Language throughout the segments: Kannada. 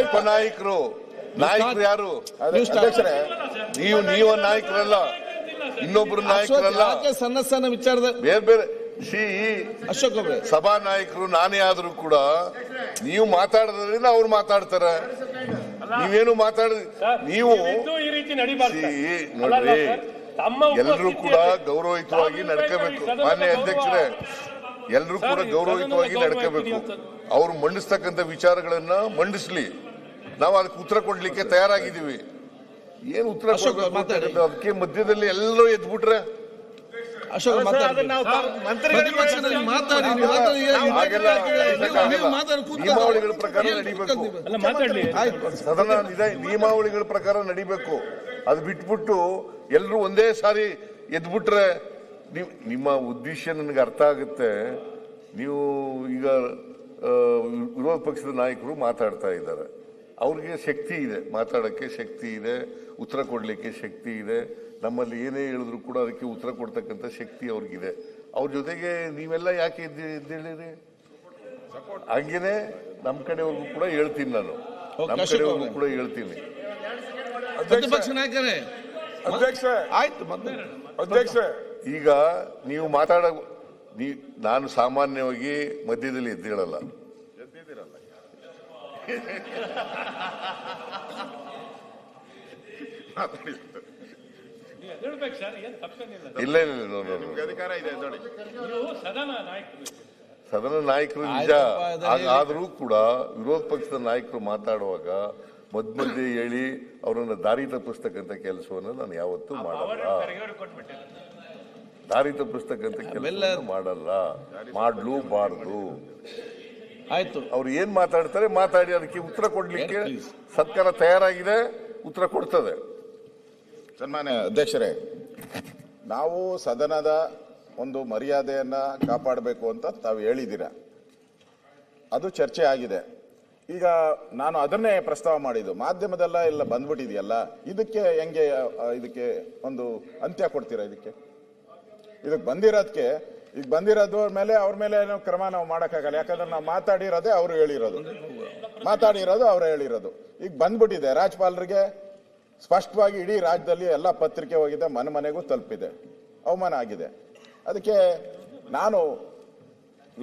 ಉಪನಾಯಕರು ನಾಯಕರು ಯಾರು? ನೀವು ನಾಯಕರಲ್ಲ, ಇನ್ನೊಬ್ರು ನಾಯಕರಲ್ಲ. ಸಣ್ಣ ಸಣ್ಣ ವಿಚಾರದ ಬೇರೆ ಬೇರೆ ಅಶೋಕ್ ಅವರೇ ಸಭಾ ನಾಯಕರು ನಾನೇ ಆದ್ರೂ ಕೂಡ ನೀವು ಮಾತಾಡೋದ್ರಿಂದ ಅವ್ರು ಮಾತಾಡ್ತಾರೆ. ನೀವೇನು ನೀವು ನೋಡ್ರಿ, ಎಲ್ಲರೂ ಕೂಡ ಗೌರವಯುತವಾಗಿ ನಡ್ಕೋಬೇಕು. ಮಾನ್ಯ ಅಧ್ಯಕ್ಷರೇ, ಎಲ್ಲರೂ ಕೂಡ ಗೌರವಯುತವಾಗಿ ನಡ್ಕೋಬೇಕು. ಅವ್ರು ಮಂಡಿಸ್ತಕ್ಕಂಥ ವಿಚಾರಗಳನ್ನ ಮಂಡಿಸ್ಲಿ, ನಾವು ಅದಕ್ಕೆ ಉತ್ತರ ಕೊಡ್ಲಿಕ್ಕೆ ತಯಾರಾಗಿದ್ದೀವಿ. ಏನು ಉತ್ತರ ಕೊಡ್ಬೇಕು? ಅದಕ್ಕೆ ಮಧ್ಯದಲ್ಲಿ ಎಲ್ಲರೂ ಎದ್ಬಿಟ್ರೆ ನಿಯಮಾವಳಿಗಳ ಪ್ರಕಾರ ನಡಿಬೇಕು. ಸದನ ನಿಯಮಾವಳಿಗಳ ಪ್ರಕಾರ ನಡಿಬೇಕು. ಅದು ಬಿಟ್ಬಿಟ್ಟು ಎಲ್ಲರೂ ಒಂದೇ ಸಾರಿ ಎದ್ಬಿಟ್ರೆ ನಿಮ್ಮ ಉದ್ದೇಶ ನನಗೆ ಅರ್ಥ ಆಗುತ್ತೆ. ನೀವು ಈಗ ವಿರೋಧ ಪಕ್ಷದ ನಾಯಕರು ಮಾತಾಡ್ತಾ ಇದ್ದಾರೆ, ಅವ್ರಿಗೆ ಶಕ್ತಿ ಇದೆ, ಮಾತಾಡೋಕ್ಕೆ ಶಕ್ತಿ ಇದೆ, ಉತ್ತರ ಕೊಡಲಿಕ್ಕೆ ಶಕ್ತಿ ಇದೆ. ನಮ್ಮಲ್ಲಿ ಏನೇ ಹೇಳಿದ್ರು ಕೂಡ ಅದಕ್ಕೆ ಉತ್ತರ ಕೊಡ್ತಕ್ಕಂಥ ಶಕ್ತಿ ಅವ್ರಿಗಿದೆ. ಅವ್ರ ಜೊತೆಗೆ ನೀವೆಲ್ಲ ಯಾಕೆ ಎದ್ದೇಳಿರಿ? ಹಂಗೇನೆ ನಮ್ಮ ಕಡೆವರೆಗೂ ಕೂಡ ಹೇಳ್ತೀನಿ, ನಾನು ನಮ್ಮ ಕಡೆವರೆಗೂ ಕೂಡ ಹೇಳ್ತೀನಿ. ಪ್ರತಿಪಕ್ಷ ನಾಯಕರೇ, ಅಧ್ಯಕ್ಷ, ಈಗ ನೀವು ನಾನು ಸಾಮಾನ್ಯವಾಗಿ ಮಧ್ಯದಲ್ಲಿ ಎದ್ದೇಳಲ್ಲ. ಇಲ್ಲ ಸದನ ನಾಯಕರು ನಿಜ. ಆದರೂ ಕೂಡ ವಿರೋಧ ಪಕ್ಷದ ನಾಯಕರು ಮಾತಾಡುವಾಗ ಮಧ್ಯೆ ಹೇಳಿ ಅವರನ್ನು ದಾರಿ ತಪ್ಪಿಸ್ತಕ್ಕಂಥ ಕೆಲಸವನ್ನು ನಾನು ಯಾವತ್ತೂ ಮಾಡಲ್ಲ. ದಾರಿ ತಪ್ಪಿಸ್ತಕ್ಕಂಥ ಕೆಲಸ ಮಾಡಲ್ಲ, ಮಾಡಲೂಬಾರದು. ಆಯ್ತು, ಅವ್ರು ಏನ್ ಮಾತಾಡ್ತಾರೆ ಮಾತಾಡಿ, ಅದಕ್ಕೆ ಉತ್ತರ ಕೊಡ್ಲಿಕ್ಕೆ ಸರ್ಕಾರ ತಯಾರಾಗಿದೆ, ಉತ್ತರ ಕೊಡ್ತದೆ. ಸನ್ಮಾನ್ಯ ಅಧ್ಯಕ್ಷರೇ, ನಾವು ಸದನದ ಒಂದು ಮರ್ಯಾದೆಯನ್ನ ಕಾಪಾಡಬೇಕು ಅಂತ ತಾವು ಹೇಳಿದ್ದೀರಾ, ಅದು ಚರ್ಚೆ ಆಗಿದೆ. ಈಗ ನಾನು ಅದನ್ನೇ ಪ್ರಸ್ತಾವ ಮಾಡಿದ್ದು, ಮಾಧ್ಯಮದೆಲ್ಲ ಎಲ್ಲ ಬಂದ್ಬಿಟ್ಟಿದೆಯಲ್ಲ, ಇದಕ್ಕೆ ಹೆಂಗೆ ಇದಕ್ಕೆ ಒಂದು ಅಂತ್ಯ ಕೊಡ್ತೀರಾ? ಇದಕ್ಕೆ ಬಂದಿರೋದಕ್ಕೆ ಈಗ ಬಂದಿರೋದು ಮೇಲೆ ಅವ್ರ ಮೇಲೆ ಏನೋ ಕ್ರಮ ನಾವು ಮಾಡೋಕ್ಕಾಗಲ್ಲ. ಯಾಕಂದ್ರೆ ನಾವು ಮಾತಾಡಿರೋದೇ ಅವ್ರು ಹೇಳಿರೋದು. ಈಗ ಬಂದ್ಬಿಟ್ಟಿದೆ ರಾಜ್ಯಪಾಲರಿಗೆ ಸ್ಪಷ್ಟವಾಗಿ, ಇಡೀ ರಾಜ್ಯದಲ್ಲಿ ಎಲ್ಲ ಪತ್ರಿಕೆ ಹೋಗಿದೆ, ಮನೆ ಮನೆಗೂ ತಲುಪಿದೆ, ಅವಮಾನ ಆಗಿದೆ. ಅದಕ್ಕೆ ನಾನು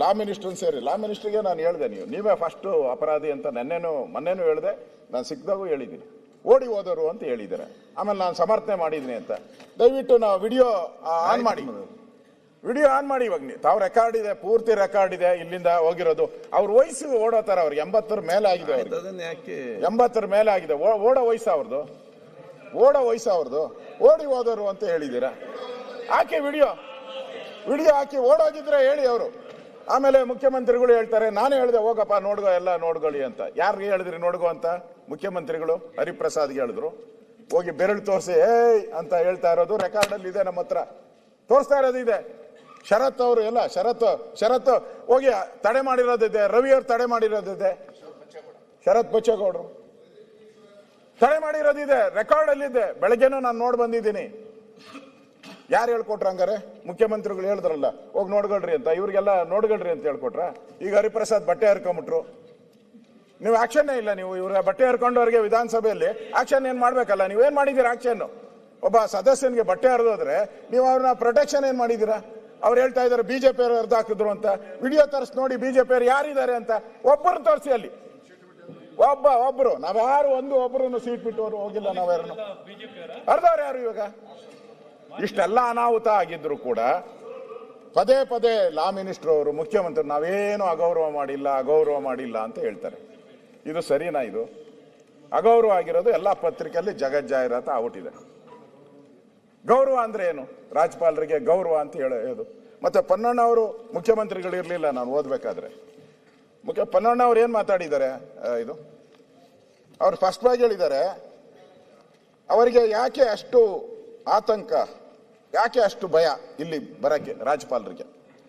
ಲಾ ಮಿನಿಸ್ಟ್ರಿಗೆ ನಾನು ಹೇಳಿದೆ, ನೀವೇ ಫಸ್ಟ್ ಅಪರಾಧಿ ಅಂತ ಮೊನ್ನೆನೂ ಹೇಳಿದೆ, ನಾನು ಸಿಕ್ಕಿದಾಗೂ ಹೇಳಿದ್ದೀನಿ, ಓಡಿ ಹೋದವರು ಅಂತ ಹೇಳಿದ್ದಾರೆ. ಆಮೇಲೆ ನಾನು ಸಮರ್ಥನೆ ಮಾಡಿದ್ದೀನಿ ಅಂತ. ದಯವಿಟ್ಟು ನಾವು ವಿಡಿಯೋ ಆನ್ ಮಾಡಿ ಇವಾಗ ತಾವು ರೆಕಾರ್ಡ್ ಇದೆ, ಪೂರ್ತಿ ರೆಕಾರ್ಡ್ ಇದೆ, ಇಲ್ಲಿಂದ ಹೋಗಿರೋದು. ಅವ್ರ ವಯಸ್ಸು ಓಡೋತಾರ, ಅವ್ರಿಗೆ 80 ಮೇಲೆ ಆಗಿದೆ, 80 ಮೇಲೆ ಆಗಿದೆ, ಓಡೋ ವಯಸ್ಸು ಅವ್ರದ್ದು, ಓಡಿ ಹೋದವರು ಅಂತ ಹೇಳಿದ್ದೀರಾ. ಹಾಕಿ ವಿಡಿಯೋ ಹಾಕಿ, ಓಡೋಗಿದ್ರೆ ಹೇಳಿ ಅವರು. ಆಮೇಲೆ ಮುಖ್ಯಮಂತ್ರಿಗಳು ಹೇಳ್ತಾರೆ, ನಾನು ಹೇಳಿದೆ ಹೋಗಪ್ಪ ಎಲ್ಲ ನೋಡ್ಕೊಳ್ಳಿ ಅಂತ. ಯಾರಿಗೆ ಹೇಳಿದ್ರಿ ನೋಡ್ಗೋ ಅಂತ? ಮುಖ್ಯಮಂತ್ರಿಗಳು ಹರಿಪ್ರಸಾದ್ಗೆ ಹೇಳಿದ್ರು. ಹೋಗಿ ಬೆರಳು ತೋರಿಸಿ ಏಯ್ ಅಂತ ಹೇಳ್ತಾ ಇರೋದು ರೆಕಾರ್ಡಲ್ಲಿ ಇದೆ, ನಮ್ಮ ಹತ್ರ ತೋರಿಸ್ತಾ ಇರೋದು ಇದೆ. ಶರತ್ ಅವರು ಎಲ್ಲ ಶರತ್ ಹೋಗಿ ತಡೆ ಮಾಡಿರೋದಿದೆ, ರವಿ ಅವ್ರು ತಡೆ ಮಾಡಿರೋದಿದೆ, ಶರತ್ ಬಚ್ಚೇಗೌಡರು ತಡೆ ಮಾಡಿರೋದಿದೆ, ರೆಕಾರ್ಡ್ ಅಲ್ಲಿದೆ. ಬೆಳಗ್ಗೆನೂ ನಾನು ನೋಡಿ ಬಂದಿದ್ದೀನಿ. ಯಾರು ಹೇಳ್ಕೊಟ್ರ? ಹಂಗಾರೆ ಮುಖ್ಯಮಂತ್ರಿಗಳು ಹೇಳಿದ್ರಲ್ಲ ಹೋಗಿ ನೋಡ್ಕೊಳ್ರಿ ಅಂತ, ಇವ್ರಿಗೆಲ್ಲ ನೋಡ್ಕೊಳ್ರಿ ಅಂತ ಹೇಳ್ಕೊಟ್ರ? ಈಗ ಹರಿಪ್ರಸಾದ್ ಬಟ್ಟೆ ಹರ್ಕೊಂಬಿಟ್ರು, ನೀವು ಆಕ್ಷನ್ ಇಲ್ಲ. ನೀವು ಇವ್ರ ಬಟ್ಟೆ ಹರ್ಕೊಂಡವ್ರಿಗೆ ವಿಧಾನಸಭೆಯಲ್ಲಿ ಆಕ್ಷನ್ ಏನ್ ಮಾಡ್ಬೇಕಲ್ಲ? ನೀವೇನ್ ಮಾಡಿದೀರಾ ಆಕ್ಷನ್? ಒಬ್ಬ ಸದಸ್ಯನಿಗೆ ಬಟ್ಟೆ ಹರಿದೋದ್ರೆ ನೀವು ಅವ್ರನ್ನ ಪ್ರೊಟೆಕ್ಷನ್ ಏನ್ ಮಾಡಿದೀರಾ? ಅವ್ರು ಹೇಳ್ತಾ ಇದಾರೆ ಬಿಜೆಪಿ ಅವರು ಹರಿದು ಹಾಕಿದ್ರು ಅಂತ. ವಿಡಿಯೋ ತರಿಸಿ ನೋಡಿ ಬಿಜೆಪಿ ಅವರು ಯಾರಿದ್ದಾರೆ ಅಂತ, ಒಬ್ಬರನ್ನ ತೋರಿಸಿ ಅಲ್ಲಿ. ಒಬ್ರು ನಾವ್ಯಾರು ಒಬ್ಬರನ್ನು ಸೀಟ್ ಬಿಟ್ಟವರು ಹೋಗಿಲ್ಲ, ನಾವ್ಯಾರನ್ನು ಹರಿದವ್ರು ಯಾರು? ಇವಾಗ ಇಷ್ಟೆಲ್ಲ ಅನಾಹುತ ಆಗಿದ್ರು ಕೂಡ ಪದೇ ಲಾ ಮಿನಿಸ್ಟರ್ ಅವರು, ಮುಖ್ಯಮಂತ್ರಿ ನಾವೇನು ಅಗೌರವ ಮಾಡಿಲ್ಲ ಅಂತ ಹೇಳ್ತಾರೆ. ಇದು ಸರಿನಾ? ಇದು ಅಗೌರವ ಆಗಿರೋದು ಎಲ್ಲ ಪತ್ರಿಕೆಯಲ್ಲಿ ಜಗಜ್ಜಾಹಿರಾತ ಆಗ್ಬಿಟ್ಟಿದೆ. ಗೌರವ ಅಂದ್ರೆ ಏನು? ರಾಜ್ಯಪಾಲರಿಗೆ ಗೌರವ ಅಂತ ಹೇಳೋದು. ಮತ್ತೆ ಪನ್ನಣ್ಣ ಅವರು ಮುಖ್ಯಮಂತ್ರಿಗಳು ಇರಲಿಲ್ಲ ನಾನು ಓದ್ಬೇಕಾದ್ರೆ. ಪನ್ನಣ್ಣ ಅವ್ರು ಏನ್ ಮಾತಾಡಿದ್ದಾರೆ? ಅವ್ರು ಸ್ಪಷ್ಟವಾಗಿ ಹೇಳಿದ್ದಾರೆ, ಅವರಿಗೆ ಯಾಕೆ ಅಷ್ಟು ಆತಂಕ, ಯಾಕೆ ಅಷ್ಟು ಭಯ ಇಲ್ಲಿ ಬರಕ್ಕೆ ರಾಜ್ಯಪಾಲರಿಗೆ?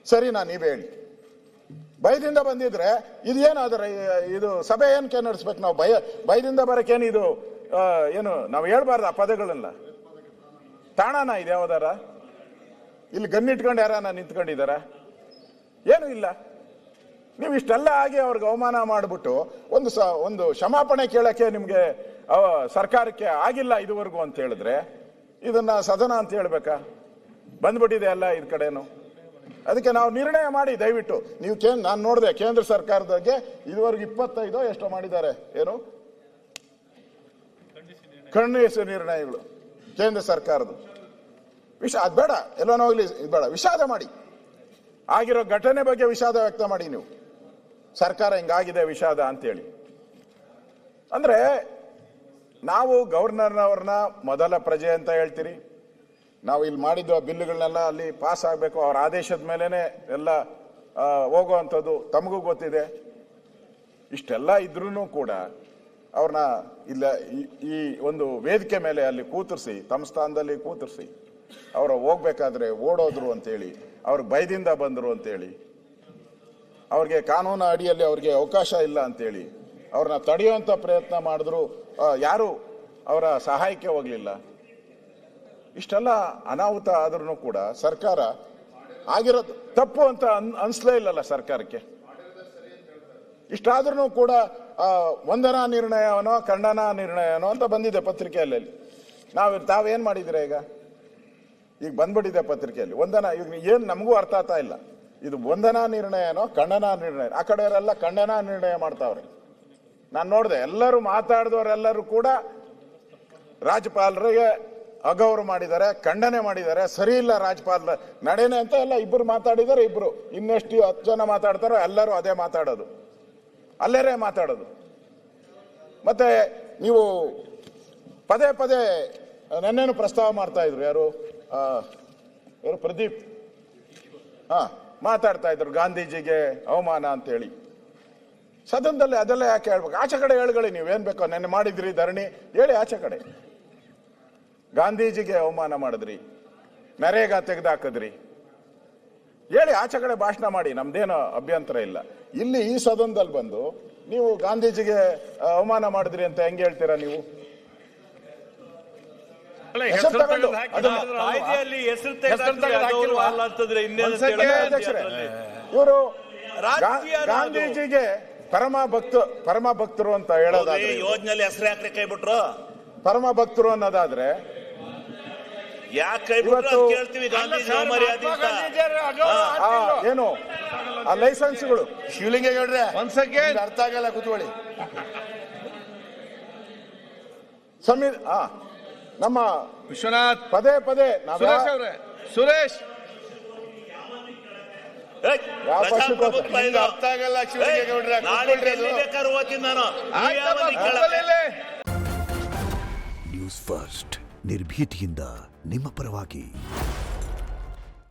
ಸರಿನಾ? ನೀವೇ ಹೇಳಿ. ಭಯದಿಂದ ಬಂದಿದ್ರೆ ಇದೇನಾದ್ರೆ ಇದು ಸಭೆ ಏನಕ್ಕೆ ನಡೆಸ್ಬೇಕು? ನಾವು ಭಯದಿಂದ ಬರಕ್ಕೇನು ಇದು ಏನು ನಾವು ಹೇಳ್ಬಾರ್ದು ಆ ಪದಗಳನ್ನ? ತಾಣನ ಇದೆ ಯಾವ್ದಾರ? ಇಲ್ಲಿ ಗನ್ನಿಟ್ಕೊಂಡು ಯಾರನ್ನ ನಿಂತ್ಕೊಂಡಿದಾರ? ಏನೂ ಇಲ್ಲ. ನೀವು ಇಷ್ಟೆಲ್ಲ ಆಗಿ ಅವ್ರಿಗೆ ಅವಮಾನ ಮಾಡಿಬಿಟ್ಟು ಒಂದು ಕ್ಷಮಾಪಣೆ ಕೇಳಕ್ಕೆ ನಿಮಗೆ ಸರ್ಕಾರಕ್ಕೆ ಆಗಿಲ್ಲ ಇದುವರೆಗೂ ಅಂತ ಹೇಳಿದ್ರೆ ಇದನ್ನ ಸದನ ಅಂತ ಹೇಳ್ಬೇಕಾ? ಬಂದ್ಬಿಟ್ಟಿದೆ ಅಲ್ಲ ಇದ್ ಕಡೆನು. ಅದಕ್ಕೆ ನಾವು ನಿರ್ಣಯ ಮಾಡಿ ದಯವಿಟ್ಟು ನೀವು ನಾನು ನೋಡಿದೆ ಕೇಂದ್ರ ಸರ್ಕಾರದ ಬಗ್ಗೆ ಇದುವರೆಗೂ 25 ಎಷ್ಟೋ ಮಾಡಿದ್ದಾರೆ, ಏನು ಖಂಡಿಸಿ ನಿರ್ಣಯಗಳು ಕೇಂದ್ರ ಸರ್ಕಾರದ. ಅದು ಬೇಡ, ಎಲ್ಲನೋ ಹೋಗ್ಲಿ, ಇದು ಬೇಡ, ವಿಷಾದ ಮಾಡಿ, ಆಗಿರೋ ಘಟನೆ ಬಗ್ಗೆ ವಿಷಾದ ವ್ಯಕ್ತ ಮಾಡಿ. ನೀವು ಸರ್ಕಾರ ಹಿಂಗಾಗಿದೆ ವಿಷಾದ ಅಂತೇಳಿ ಅಂದ್ರೆ ನಾವು ಗವರ್ನರ್ನವ್ರನ್ನ ಮೊದಲ ಪ್ರಜೆ ಅಂತ ಹೇಳ್ತೀರಿ. ನಾವು ಇಲ್ಲಿ ಮಾಡಿದ್ದು ಬಿಲ್ಗಳನ್ನೆಲ್ಲ ಅಲ್ಲಿ ಪಾಸ್ ಆಗಬೇಕು, ಅವ್ರ ಆದೇಶದ ಮೇಲೇನೆ ಎಲ್ಲ ಹೋಗುವಂಥದ್ದು ತಮಗೂ ಗೊತ್ತಿದೆ. ಇಷ್ಟೆಲ್ಲ ಇದ್ರೂ ಕೂಡ ಅವ್ರನ್ನ ಇಲ್ಲ ಈ ಒಂದು ವೇದಿಕೆ ಮೇಲೆ ಅಲ್ಲಿ ಕೂತರಿಸಿ, ತಮ್ಮ ಸ್ಥಾನದಲ್ಲಿ ಕೂತರಿಸಿ, ಅವರು ಹೋಗ್ಬೇಕಾದ್ರೆ ಓಡೋದ್ರು ಅಂತೇಳಿ, ಅವ್ರಿಗೆ ಭಯದಿಂದ ಬಂದರು ಅಂತೇಳಿ, ಅವ್ರಿಗೆ ಕಾನೂನು ಅಡಿಯಲ್ಲಿ ಅವ್ರಿಗೆ ಅವಕಾಶ ಇಲ್ಲ ಅಂತೇಳಿ ಅವ್ರನ್ನ ತಡೆಯುವಂಥ ಪ್ರಯತ್ನ ಮಾಡಿದ್ರು, ಯಾರು ಅವರ ಸಹಾಯಕ್ಕೆ ಹೋಗಲಿಲ್ಲ. ಇಷ್ಟೆಲ್ಲ ಅನಾಹುತ ಆದ್ರೂ ಕೂಡ ಸರ್ಕಾರ ಆಗಿರೋದು ತಪ್ಪು ಅಂತ ಅನ್ಸ್ಲೇ ಇಲ್ಲಲ್ಲ ಸರ್ಕಾರಕ್ಕೆ. ಇಷ್ಟಾದ್ರೂ ಕೂಡ ವಂದನಾ ನಿರ್ಣಯವನೋ ಖಂಡನಾ ನಿರ್ಣಯವನೋ ಅಂತ ಬಂದಿದೆ ಪತ್ರಿಕೆಯಲ್ಲಿ. ತಾವೇನ್ ಮಾಡಿದಿರ ಈಗ ಬಂದ್ಬಿಟ್ಟಿದೆ ಪತ್ರಿಕೆಯಲ್ಲಿ ವಂದನಾ. ಈಗ ಏನ್ ನಮಗೂ ಅರ್ಥ ಆಗ್ತಾ ಇಲ್ಲ, ಇದು ವಂದನಾ ನಿರ್ಣಯನೋ ಖಂಡನಾ ನಿರ್ಣಯ. ಆ ಕಡೆಯವರೆಲ್ಲ ಖಂಡನಾ ನಿರ್ಣಯ ಮಾಡ್ತಾವ್ರೆ. ನಾನು ನೋಡಿದೆ, ಎಲ್ಲರೂ ಮಾತಾಡಿದವರೆಲ್ಲರೂ ಕೂಡ ರಾಜ್ಯಪಾಲರಿಗೆ ಅಗೌರವ ಮಾಡಿದ್ದಾರೆ, ಖಂಡನೆ ಮಾಡಿದ್ದಾರೆ, ಸರಿ ಇಲ್ಲ ರಾಜ್ಯಪಾಲರ ನಡೆನೆ ಅಂತ ಎಲ್ಲ ಇಬ್ಬರು ಮಾತಾಡಿದ್ದಾರೆ. ಇಬ್ರು ಇನ್ನೆಷ್ಟು 10 ಜನ ಮಾತಾಡ್ತಾರೋ ಎಲ್ಲರೂ ಅದೇ ಮಾತಾಡೋದು, ಅಲ್ಲೇರೇ ಮಾತಾಡೋದು. ಮತ್ತೆ ನೀವು ಪದೇ ಪದೇ ನನ್ನೇನು ಪ್ರಸ್ತಾವ ಮಾಡ್ತಾ ಇದ್ರು, ಯಾರು ಪ್ರದೀಪ್ ಮಾತಾಡ್ತಾ ಇದ್ರು ಗಾಂಧೀಜಿಗೆ ಅವಮಾನ ಅಂತೇಳಿ. ಸದನದಲ್ಲಿ ಅದೆಲ್ಲ ಯಾಕೆ ಹೇಳ್ಬೇಕು? ಆಚೆ ಕಡೆ ಹೇಳ್ಕೊಳ್ಳಿ, ನೀವೇನ್ ಬೇಕೋ. ನೆನ್ನೆ ಮಾಡಿದ್ರಿ ಧರಣಿ, ಹೇಳಿ ಆಚೆ ಕಡೆ. ಗಾಂಧೀಜಿಗೆ ಅವಮಾನ ಮಾಡಿದ್ರಿ, ನರೇಗಾ ತೆಗೆದಾಕಿದ್ರಿ, ಹೇಳಿ ಆಚೆ ಕಡೆ ಭಾಷಣ ಮಾಡಿ, ನಮ್ದೇನೋ ಅಭ್ಯಂತರ ಇಲ್ಲ. ಇಲ್ಲಿ ಈ ಸದನದಲ್ಲಿ ಬಂದು ನೀವು ಗಾಂಧೀಜಿಗೆ ಅವಮಾನ ಮಾಡಿದ್ರಿ ಅಂತ ಹೆಂಗೆ ಹೇಳ್ತೀರಾ ನೀವು? ಇವರು ಗಾಂಧೀಜಿಗೆ ಪರಮ ಭಕ್ತರು ಅಂತ ಹೇಳೋದಾದ್ರೆ, ಯೋಜನೆಯಲ್ಲಿ ಹೆಸರು ಯಾಕೆ ಕೈ ಬಿಟ್ರು? ಪರಮ ಭಕ್ತರು ಅನ್ನೋದಾದ್ರೆ ಯಾಕೆ ಕೈ ಬಿಟ್ರು ಕೇಳ್ತೀವಿ. ಗಾಂಧೀಜಿ ಏನು ಆ ಲೈಸೆನ್ಸ್ಗಳು ಶಿವಲಿಂಗ ಹೇಳ್ರೆ ಒಂದ್ ಸೆಕೆಂಡ್ ಅರ್ಥ ಆಗಲ್ಲ, ಕೂತ್ಕೊಳ್ಳಿ. ನಮ್ಮ ವಿಶ್ವನಾಥ್ ಪದೇ ಸುರೇಶ್ ಅವರೇ, ಸುರೇಶ್ ಯಾವ ಪಕ್ಷಕ್ಕೆ ಅರ್ಥ ಆಗಲ್ಲ ಶಿವಲಿಂಗ ಗೌಡ್ರೆ, ಬೇಕಾದ್ರೂ ಓದ್ತೀನಿ ನಾನು. ನ್ಯೂಸ್ ಫಸ್ಟ್ ನಿರ್ಭೀತಿಯಿಂದ ನಿಮ್ಮ ಪರವಾಗಿ.